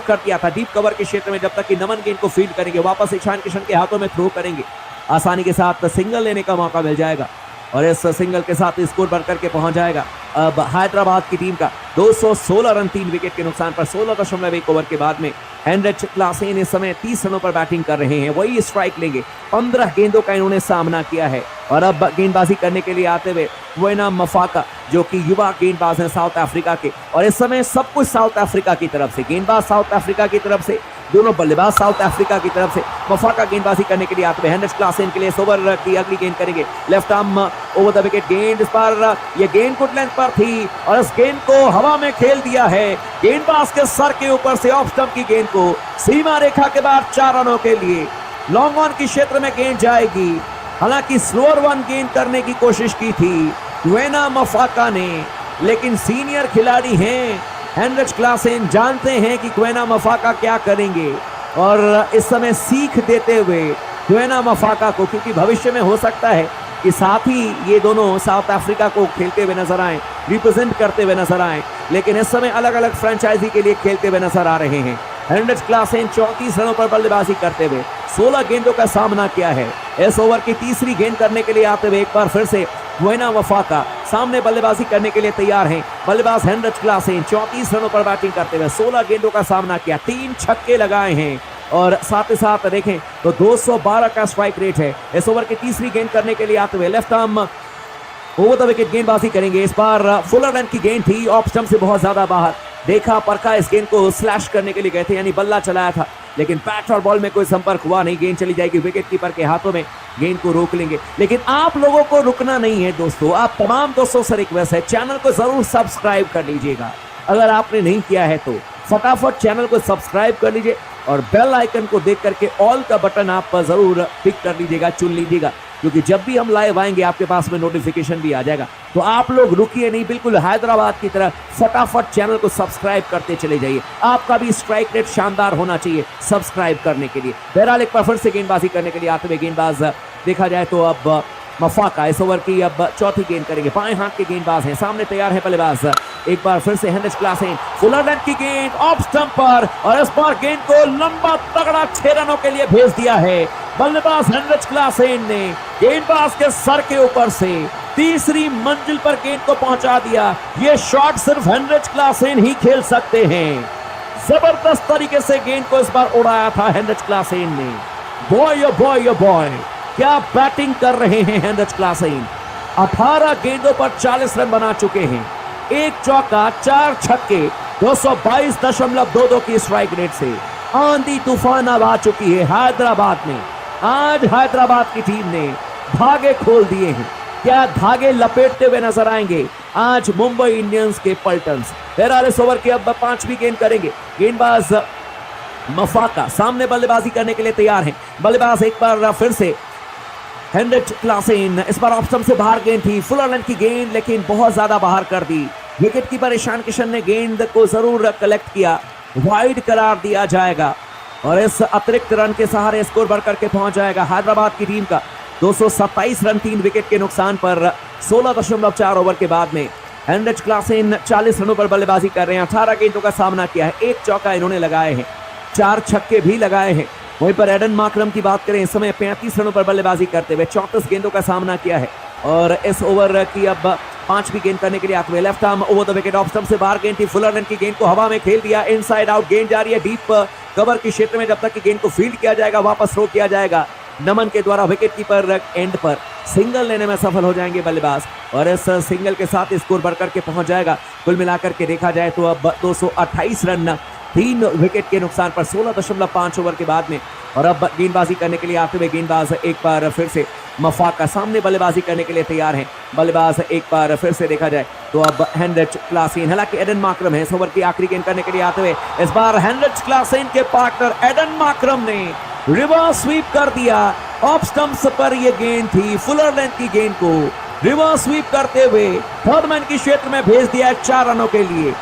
Out कर दिया था डीप कवर के क्षेत्र में, जब तक कि नमन गेंद को फील्ड करेंगे, वापस ईशान किशन के हाथों में थ्रो करेंगे, आसानी के साथ सिंगल लेने का मौका मिल जाएगा और इस सिंगल के साथ स्कोर बढ़कर के पहुंच जाएगा अब हैदराबाद की टीम का 216 रन 3 विकेट के नुकसान पर 16.1 ओवर के बाद में हेनरिच क्लासेन इस समय 30 रनों पर बैटिंग कर रहे हैं, वही स्ट्राइक लेंगे। 15 गेंदों का इन्होंने सामना किया है और अब गेंदबाजी करने के लिए आते हुए वेना मफाका जो कि युवा गेंदबाज हैं साउथ अफ्रीका के, और इस समय सब कुछ साउथ अफ्रीका की तरफ से, गेंदबाज साउथ अफ्रीका की तरफ से, दोनों बल्लेबाज साउथ अफ्रीका की तरफ से। मफाका गेंदबाजी करने के लिए आते हुए हेनरिच क्लासेन के लिए इस ओवर की अगली गेंद करेंगे, left arm over the wicket गेंद, इस पर ये गेंद गुड लेंथ पर थी और इस गेंद को हवा में खेल दिया है, गेंदबाज के सर के ऊपर से ऑफ स्टंप की गेंद को सीमा रेखा के बाद 4 रनों के लिए लॉन्ग ऑन की क्षेत्र में गेंद जाएगी। हालांकि स्लोअर वन गेंद करने की कोशिश की थी वेना मफाका ने, लेकिन सीनियर खिलाड़ी हैं हेनरिच क्लासेन, जानते हैं कि क्वेना मफाका क्या करेंगे और इस समय सीख देते हुए क्वेना मफाका को, क्योंकि भविष्य में हो सकता है कि साथ ही ये दोनों साउथ अफ्रीका को खेलते हुए नजर आए, रिप्रेजेंट करते हुए नजर आए, लेकिन इस समय अलग अलग फ्रेंचाइजी के लिए खेलते हुए नजर आ रहे हैं। हेनरिच क्लासेन 34 रनों पर बल्लेबाजी करते हुए 16 गेंदों का सामना किया है। इस ओवर की तीसरी गेंद करने के लिए आते हुए एक बार फिर से वेना मफाका सामने बल्लेबाजी करने के लिए तैयार हैं। बल्लेबाज हेनरिच क्लासेन 34 रनों पर बैटिंग करते हुए 16 गेंदों का सामना किया, 3 छक्के लगाए हैं और साथ ही साथ देखें तो 212 का स्ट्राइक रेट है। इस ओवर की तीसरी गेंद करने के लिए आते हुए left arm over the wicket गेंदबाजी करेंगे, इस बार फुलर रन की गेंद थी, ऑफ स्टंप से बहुत ज्यादा बाहर, देखा परखा, इस गेंद को स्लैश करने के लिए गए थे, यानी बल्ला चलाया था, लेकिन बैट और बॉल में कोई संपर्क हुआ नहीं, गेंद चली जाएगी विकेट कीपर के हाथों में, गेंद को रोक लेंगे। लेकिन आप लोगों को रुकना नहीं है दोस्तों, आप तमाम दोस्तों से रिक्वेस्ट है चैनल को जरूर सब्सक्राइब कर लीजिएगा, अगर आपने नहीं किया है तो फटाफट चैनल को सब्सक्राइब कर लीजिए और बेल आइकन को देख करके ऑल का बटन आप जरूर पिक कर लीजिएगा, चुन लीजिएगा, क्योंकि जब भी हम लाइव आएंगे आपके पास में नोटिफिकेशन भी आ जाएगा। तो आप लोग रुकिए नहीं, बिल्कुल हैदराबाद की तरह फटाफट चैनल को सब्सक्राइब करते चले जाइए, आपका भी स्ट्राइक रेट शानदार होना चाहिए सब्सक्राइब करने के लिए। बहरहाल एक बार फिर से गेंदबाजी करने के लिए आते हुए गेंदबाज देखा जाए तो अब मफाका इस ओवर की अब चौथी गेंद करेंगे, बाएं हाथ के गेंदबाज हैं, सामने तैयार है बल्लेबाज, एक बार फिर से हेनरिच क्लासेन, फुलर रन की गेंद ऑफ स्टंप पर और इस बार गेंद को लंबा तगड़ा 6 रनों के लिए भेज दिया है बल्लेबाज हेनरिच क्लासेन ने, गेंदबाज के सर के ऊपर से तीसरी मंजिल पर गेंद को पहुंचा दिया। ये शॉट सिर्फ हेनरिच क्लासेन ही खेल सकते हैं, जबरदस्त तरीके से गेंद को इस बार उड़ाया था हेनरिच क्लासेन ने। बॉय बॉय बॉय, क्या बैटिंग कर रहे हैं हेनरिच क्लासेन, 18 गेंदों पर 40 रन बना चुके हैं, 1 चौका 4 छक्के, 222.22 की स्ट्राइक रेट से आंधी तूफान अब आ चुकी है हैदराबाद में। आज हैदराबाद की टीम ने धागे खोल दिए हैं, क्या धागे लपेटते हुए नजर आएंगे आज मुंबई इंडियंस के पल्टन्स। बहरहाल इस ओवर की अब 5वीं गेंद करेंगे, गेंदबाज मफाका सामने बल्लेबाजी करने के लिए तैयार हैं, बल्लेबाज एक बार फिर से हेनरिच क्लासेन, इस बार ऑफ स्टंप से बाहर गेंद थी, फुलर रन की गेंद लेकिन बहुत ज्यादा बाहर कर दी, विकेट कीपर ईशान किशन ने गेंद को जरूर कलेक्ट किया, वाइड करार दिया जाएगा और इस अतिरिक्त रन के सहारे स्कोर बढ़कर के पहुंच जाएगा हैदराबाद की टीम का 227 रन 3 विकेट के नुकसान पर 16.4 ओवर के बाद में। हेनरिच क्लासेन 40 रनों पर बल्लेबाजी कर रहे हैं, 18 गेंदों का सामना किया है, 1 चौका इन्होंने लगाए हैं, 4 छक्के भी लगाए हैं। वहीं पर एडन मार्करम की बात करें, इस समय 35 रनों पर बल्लेबाजी करते हुए 34 गेंदों का सामना किया है और इस ओवर की अब 5वीं गेंद करने के लिए आते हुए left arm over the wicket off stump से बाहर गेंद थी, फुलर रन की गेंद को हवा में खेल दिया, इनसाइड आउट गेंद जा रही है डीप कवर के क्षेत्र में, जब तक कि गेंद को फील्ड किया जाएगा वापस थ्रो किया जाएगा नमन के द्वारा, विकेट कीपर एंड पर सिंगल लेने में सफल हो जाएंगे बल्लेबाज और इस सिंगल के साथ स्कोर बढ़कर के पहुंच जाएगा। कुल मिलाकर के देखा जाए तो अब 228 रन 3 विकेट के नुकसान पर 16.5 ओवर के बाद में। और अब गेंदबाजी करने के लिए आते हुए गेंदबाज एक बार फिर से मफाका सामने बल्लेबाजी करने के लिए तैयार हैं, बल्लेबाज एक बार फिर से देखा जाए तो अब हेनरिच क्लासेन, हालांकि एडन मार्करम है इस ओवर की आखिरी गेंद करने के लिए आते हुए, इस बार हेनरिच क्लासेन के पार्टनर एडन मार्करम ने रिवर्स स्वीप कर दिया, ऑफ स्टंप्स पर यह गेंद थी, फुलर लेंथ की गेंद को रिवर्स स्वीप करते हुए थर्ड मैन की क्षेत्र में भेज दिया 4 रनों के लिए।